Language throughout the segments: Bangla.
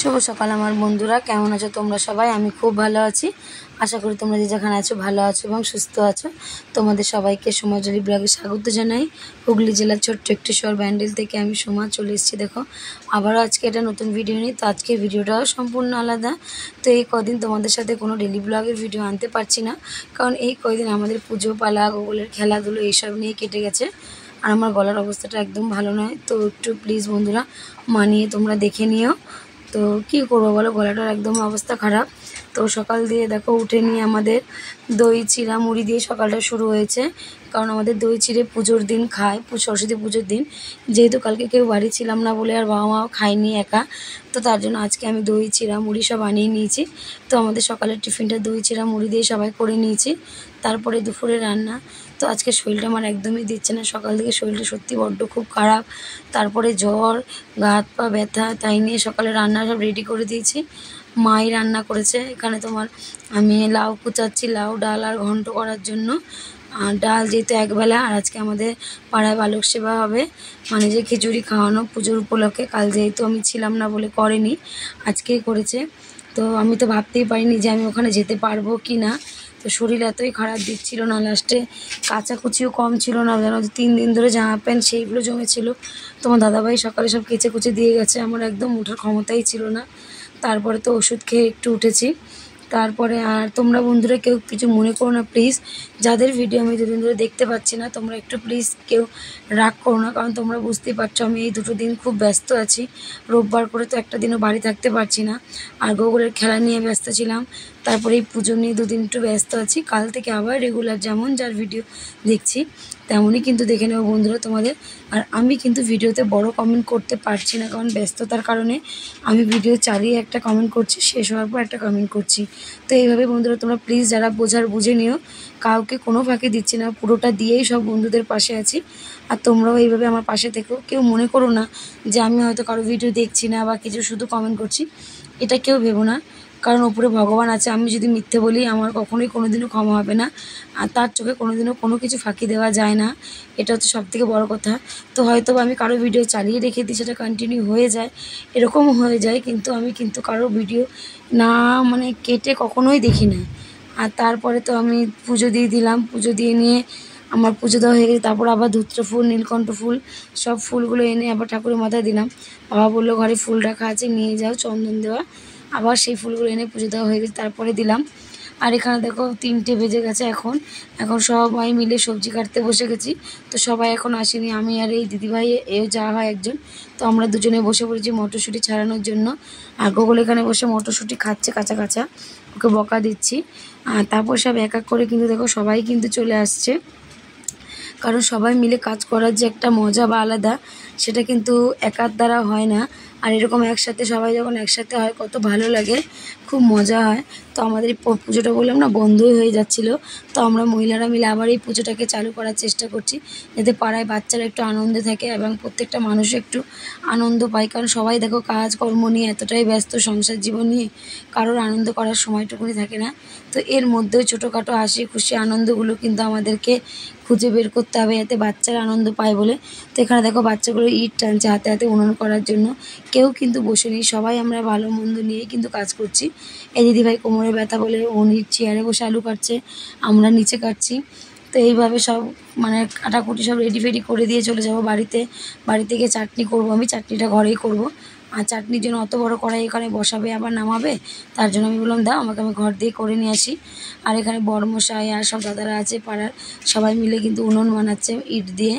শুভ সকাল আমার বন্ধুরা, কেমন আছো তোমরা সবাই? আমি খুব ভালো আছি। আশা করি তোমরা যে যেখানে আছো ভালো আছো এবং সুস্থ আছো। তোমাদের সবাইকে সোমাজলি ব্লগে স্বাগত জানাই। হুগলি জেলার ছোট্ট একটি শহর ব্যান্ডেল থেকে আমি সোমা চলে এসেছি। দেখো আবারও আজকে একটা নতুন ভিডিও নিই। তো আজকের ভিডিওটাও সম্পূর্ণ আলাদা। তো এই কদিন তোমাদের সাথে কোনো ডেলি ব্লগের ভিডিও আনতে পারছি না, কারণ এই কদিন আমাদের পুজো পালা, গোকুলের খেলাধুলো এইসব নিয়ে কেটে গেছে। আর আমার গলার অবস্থাটা একদম ভালো নয়, তো একটু প্লিজ বন্ধুরা মানিয়ে তোমরা দেখে নিও। তো কী করবো বলো, গলাটার একদম অবস্থা খারাপ। তো সকাল দিয়ে দেখো উঠে নিয়ে আমাদের দই চিড়া মুড়ি দিয়ে সকালটা শুরু হয়েছে, কারণ আমাদের দই চিড়ে পুজোর দিন খায়, সরস্বতী পুজোর দিন। যেহেতু কালকে কেউ বাড়ি ছিলাম না বলে আর বাবা মাও খায়নি একা, তো তার জন্য আজকে আমি দই চিড়া মুড়ি সব বানিয়ে নিয়েছি। তো আমাদের সকালের টিফিনটা দই চিড়া মুড়ি দিয়ে সবাই করে নিয়েছি। তারপরে দুপুরে রান্না। তো আজকে শরীরটা আমার একদমই দিচ্ছে না, সকাল থেকে শরীরটা সত্যি বড্ড খুব খারাপ। তারপরে জ্বর, গা হাত পা ব্যথা, তাই নিয়ে সকালে রান্না সব রেডি করে দিয়েছি। মাই রান্না করেছে। এখানে তোমার আমি লাউ কুচাচ্ছি, লাউ ডাল আর ঘন্ট করার জন্য। আর ডাল যেহেতু একবেলা, আর আজকে আমাদের পাড়ায় বালক সেবা হবে, মানে যে খিচুড়ি খাওয়ানো পুজোর উপলক্ষে। কাল যেহেতু আমি ছিলাম না বলে করেনি, আজকেই করেছে। তো আমি তো ভাবতেই পারিনি যে আমি ওখানে যেতে পারবো কি না। তো শরীর এতই খারাপ দিচ্ছিল না, লাস্টে কাচাকুচিও কম ছিল না, যেন 3 দিন ধরে জামা প্যান্ট সেইগুলো জমেছিল। তোমার দাদাভাই সকালে সব কেচে কুচে দিয়ে গেছে, আমার একদম ওঠার ক্ষমতাই ছিল না। তারপরে তো ওষুধ খেয়ে একটু উঠেছি। তারপরে আর তোমরা বন্ধুরা কেউ কিছু মনে করো না প্লিজ, যাদের ভিডিও আমি 2 দিন ধরে দেখতে পাচ্ছি না, তোমরা একটু প্লিজ কেউ রাগ করো না, কারণ তোমরা বুঝতেই পারছো আমি এই 2 দিন খুব ব্যস্ত আছি। রোববার করে তো একটা দিনও বাড়ি থাকতে পারছি না, আর গোকুলের খেলা নিয়ে ব্যস্ত ছিলাম। তারপরে এই পুজো নিয়ে 2 দিন একটু ব্যস্ত আছি। কাল থেকে আবার রেগুলার যেমন যার ভিডিও দেখছি তেমনই কিন্তু দেখে নেবো বন্ধুরা তোমাদের। আর আমি কিন্তু ভিডিওতে বড় কমেন্ট করতে পারছি না, কারণ ব্যস্ততার কারণে আমি ভিডিও চালিয়ে একটা কমেন্ট করছি, শেষ হওয়ার পর একটা কমেন্ট করছি। তো এইভাবে বন্ধুরা তোমরা প্লিজ যারা বোঝার বুঝে নিও, কাউকে কোনো ফাঁকি দিচ্ছি না, পুরোটা দিয়েই সব বন্ধুদের পাশে আছি। আর তোমরাও এইভাবে আমার পাশে থেকো। কেউ মনে করো না যে আমি হয়তো কারো ভিডিও দেখছি না বা কিছু শুধু কমেন্ট করছি, এটা কেউ ভেবো না, কারণ ওপরে ভগবান আছে। আমি যদি মিথ্যে বলি আমার কখনোই কোনোদিনও ক্ষমা হবে না, আর তার চোখে কোনোদিনও কোনো কিছু ফাঁকি দেওয়া যায় না, এটা হচ্ছে সবথেকে বড় কথা। তো হয়তো আমি কারো ভিডিও চালিয়ে রেখে দিই, সেটা কন্টিনিউ হয়ে যায়, এরকম হয়ে যায়, কিন্তু আমি কিন্তু কারো ভিডিও না মানে কেটে কখনোই দেখি না। আর তারপরে তো আমি পুজো দিয়ে দিলাম, পুজো দিয়ে নিয়ে আমার পুজো দেওয়া হয়ে গেছে। তারপর আবার ধূত্র ফুল, নীলকণ্ঠ ফুল, সব ফুলগুলো এনে আবার ঠাকুরের মাথায় দিলাম। বাবা বললো ঘরে ফুল রাখা আছে, নিয়ে যাও, চন্দন দেওয়া। আবার সেই ফুলগুলো এনে পুজো দেওয়া হয়ে গেছে, তারপরে দিলাম। আর এখানে দেখো 3টে বেজে গেছে এখন সবাই মিলে সবজি কাটতে বসে গেছি। তো সবাই এখন আসেনি, আমি আর এই দিদিভাই, এও যাওয়া হয় একজন। তো আমরা দুজনে বসে পড়েছি মটরশুঁটি ছাড়ানোর জন্য। আর গোকুল এখানে বসে মটরশুঁটি খাচ্ছে কাঁচা কাঁচা, ওকে বকা দিচ্ছি। আর তারপর সব এক এক করে কিন্তু দেখো সবাই কিন্তু চলে আসছে, কারণ সবাই মিলে কাজ করার যে একটা মজা বা আলাদা, সেটা কিন্তু একার দ্বারা হয় না। আর এরকম একসাথে সবাই যখন একসাথে হয় কত ভালো লাগে, খুব মজা হয়। তো আমাদের এই পুজোটা বললাম না বন্ধই হয়ে যাচ্ছিলো, তো আমরা মহিলারা মিলে আবার এই পুজোটাকে চালু করার চেষ্টা করছি, যাতে পাড়ায় বাচ্চারা একটু আনন্দে থাকে এবং প্রত্যেকটা মানুষ একটু আনন্দ পায়। কারণ সবাই দেখো কাজকর্ম নিয়ে এতটাই ব্যস্ত, সংসার জীবন নিয়ে কারোর আনন্দ করার সময়টুকুনি থাকে না। তো এর মধ্যেও ছোটোখাটো হাসি খুশি আনন্দগুলো কিন্তু আমাদেরকে খুঁজে বের করতে হবে, যাতে বাচ্চারা আনন্দ পায় বলে। তো এখানে দেখো বাচ্চাগুলো ইট টানছে হাতে হাতে উনুন করার জন্য, কেউ কিন্তু বসে নেই, সবাই আমরা ভালো মন্দ নিয়েই কিন্তু কাজ করছি। এই দিদিভাই কোমরে ব্যথা বলে উনি চেয়ারে বসে আলু কাটছে, আমরা নিচে কাটছি। তো এইভাবে সব মানে কাটাকুটি সব রেডি ফেডি করে দিয়ে চলে যাব বাড়িতে। বাড়ি থেকে চাটনি করব, আমি চাটনিটা ঘরেই করব। আর চাটনির জন্য অত বড় কড়াই এখানে বসাবে আবার নামাবে, তার জন্য আমি বললাম দাও আমাকে, আমি ঘর দিয়ে করে নিয়ে আসি। আর এখানে বড়মশাই আর সব দাদারা আছে পাড়ার, সবাই মিলে কিন্তু উনুন বানাচ্ছে ইট দিয়ে।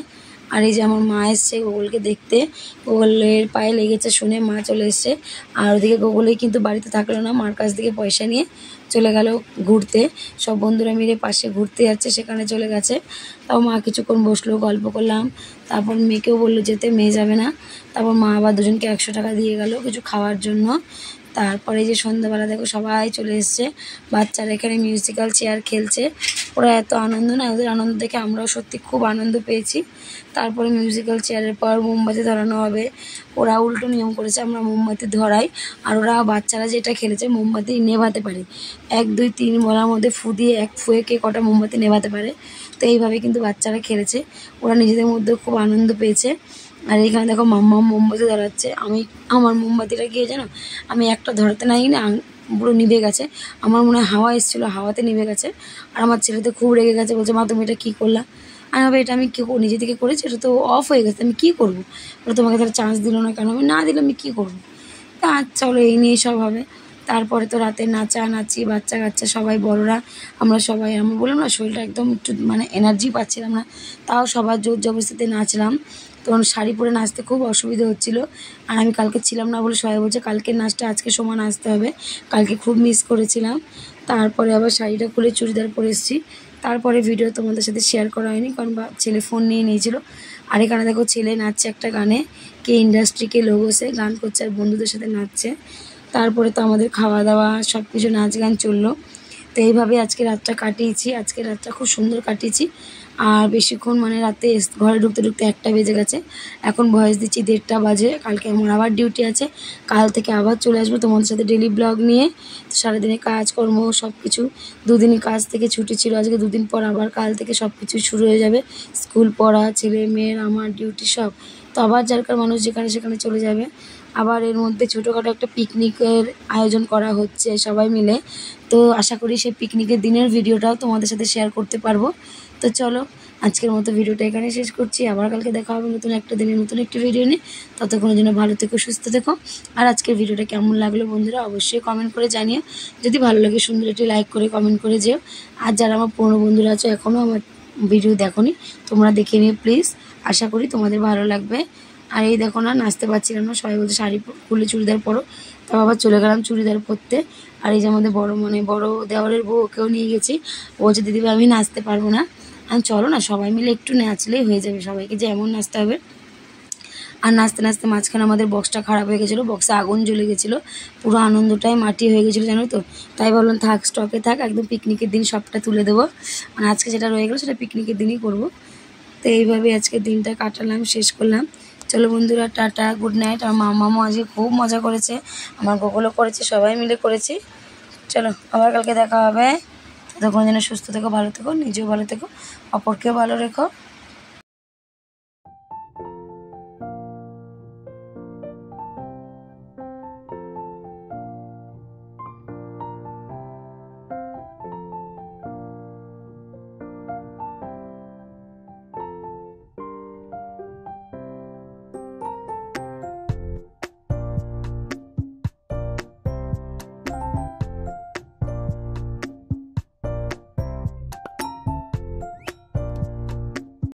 আর এই যে আমার মা এসছে গোকুলকে দেখতে, গোকুলের পায়ে লেগেছে শুনে মা চলে এসছে। আর ওদিকে গোকুলেই কিন্তু বাড়িতে থাকলো না, মার কাছ থেকে পয়সা নিয়ে চলে গেল ঘুরতে, সব বন্ধুরা মিলে পাশে ঘুরতে যাচ্ছে, সেখানে চলে গেছে। তাও মা কিছুক্ষণ বসলো, গল্প করলাম। তারপর মেয়েকেও বললো যেতে, মেয়ে যাবে না। তারপর মা আবার দুজনকে 100 টাকা দিয়ে গেল কিছু খাওয়ার জন্য। তারপরে যে সন্ধ্যাবেলা দেখো সবাই চলে এসছে, বাচ্চারা এখানে মিউজিক্যাল চেয়ার খেলছে। ওরা এত আনন্দ না, ওদের আনন্দ দেখে আমরাও সত্যি খুব আনন্দ পেয়েছি। তারপরে মিউজিক্যাল চেয়ারের পর মোমবাতি ধরানো হবে, ওরা উল্টো নিয়ম করেছে, আমরা মোমবাতি ধরাই, আর ওরা বাচ্চারা যেটা খেলেছে মোমবাতি নেভাতে পারে, 1 2 3 বলার মধ্যে ফু দিয়ে এক ফুয়ে কে কটা মোমবাতি নেভাতে পারে। তো এইভাবে কিন্তু বাচ্চারা খেলেছে, ওরা নিজেদের মধ্যে খুব আনন্দ পেয়েছে। আর এইখানে দেখো মাম্মা মোমবাতি ধরাচ্ছে। আমার মোমবাতিটা গিয়ে জানো আমি একটা ধরাতে নাই না, পুরো নিভে গেছে। আমার মনে হয় হাওয়া এসেছিলো, হাওয়াতে নিভে গেছে। আর আমার ছেলে তো খুব রেগে গেছে, বলছে মা তুমি এটা কী করলা। আমি ভাবে এটা আমি কী নিজে থেকে করেছি, এটা তো অফ হয়ে গেছে, আমি কী করবো। ওরা তোমাকে তাহলে চান্স দিল না কেন, আমি না দিলে আমি কী করবো। তা আচ্ছা চলো এই নিয়ে সব হবে। তারপরে তো রাতে নাচানাচি, বাচ্চা কাচ্চা সবাই বড়রা আমরা সবাই, আমি বললাম না শরীরটা একদম একটু মানে এনার্জি পাচ্ছিলাম না, তাও সবার জোর জবরদস্তিতে নাচলাম। তখন শাড়ি পরে নাচতে খুব অসুবিধা হচ্ছিলো। আর আমি কালকে ছিলাম না বলে সবাই বলছে কালকের নাচটা আজকে সমান আসতে হবে, কালকে খুব মিস করেছিলাম। তারপরে আবার শাড়িটা খুলে চুড়িদার পরে এসেছি। তারপরে ভিডিও তোমাদের সাথে শেয়ার করা হয়নি, কারণ ছেলে ফোন নিয়ে নিয়েছিল। আর এখানে দেখো ছেলে নাচছে একটা গানে, কে ইন্ডাস্ট্রি কে লোগোসে গান করছে আর বন্ধুদের সাথে নাচছে। তারপরে তো আমাদের খাওয়া দাওয়া সব কিছু নাচ গান চললো। তো এইভাবে আজকে রাতটা কাটিয়েছি, আজকে রাতটা খুব সুন্দর কাটিয়েছি। আর বেশিক্ষণ মানে রাতে ঘরে ঢুকতে ঢুকতে 1টা বেজে গেছে। এখন ভয়েস দিচ্ছি 1:30 বাজে। কালকে আমার আবার ডিউটি আছে, কাল থেকে আবার চলে আসবো তোমাদের সাথে ডেলি ব্লগ নিয়ে। তো সারাদিনে কাজকর্ম সব কিছু, দুদিনই কাজ থেকে ছুটি ছিল, আজকে দুদিন পর আবার কাল থেকে সব কিছু শুরু হয়ে যাবে। স্কুল পড়া, ছেলে মেয়ের, আমার ডিউটি সব। তো আবার যারকার মানুষ যেখানে সেখানে চলে যাবে। আবার এর মধ্যে ছোটোখাটো একটা পিকনিকের আয়োজন করা হচ্ছে সবাই মিলে। তো আশা করি সেই পিকনিকের দিনের ভিডিওটাও তোমাদের সাথে শেয়ার করতে পারবো। তো চলো আজকের মতো ভিডিওটা এখানে শেষ করছি। আবার কালকে দেখা হবে নতুন একটা দিনে নতুন একটি ভিডিও নিয়ে। ততক্ষণের জন্য ভালো থেকো, সুস্থ থেকো। আর আজকের ভিডিওটা কেমন লাগলো বন্ধুরা অবশ্যই কমেন্ট করে জানিও। যদি ভালো লাগে সুন্দর একটি লাইক করে কমেন্ট করে যেও। আর যারা আমার পুরনো বন্ধুরা আছো এখনও আমার ভিডিও দেখোনি, তোমরা দেখে নিও প্লিজ। আশা করি তোমাদের ভালো লাগবে। আর এই দেখো না নাচতে পারছিলাম না, সবাই বলছে শাড়ি খুলে চুড়িদার পরো, তাও আবার চলে গেলাম চুড়িদার পরতে। আর এই যে আমাদের বড় দেওয়ারের বউ, ওকেও নিয়ে গেছি। ও বলছে দিদিভাই আমি নাচতে পারবো না। আমি চলো না সবাই মিলে একটু নাচলেই হয়ে যাবে, সবাইকে যে এমন নাচতে হবে। আর নাচতে নাচতে মাঝখানে আমাদের বক্সটা খারাপ হয়ে গেছিলো, বক্সে আগুন জ্বলে গেছিলো, পুরো আনন্দটাই মাটি হয়ে গেছিলো জানো তো। তাই ভাবলাম থাক, স্টকে থাক, একদম পিকনিকের দিন সবটা তুলে দেবো। মানে আজকে যেটা রয়ে গেলো সেটা পিকনিকের দিনই করবো। তো এইভাবে আজকে দিনটা কাটালাম, শেষ করলাম। চলো বন্ধুরা টাটা, গুড নাইট। আমার মামাও আজকে খুব মজা করেছে, আমার গোগলও করেছে, সবাই মিলে করেছি। চলো আবার কালকে দেখা হবে। ততক্ষণ যেন সুস্থ থেকো, ভালো থেকো, নিজেও ভালো থেকো, অপরকেও ভালো রেখো।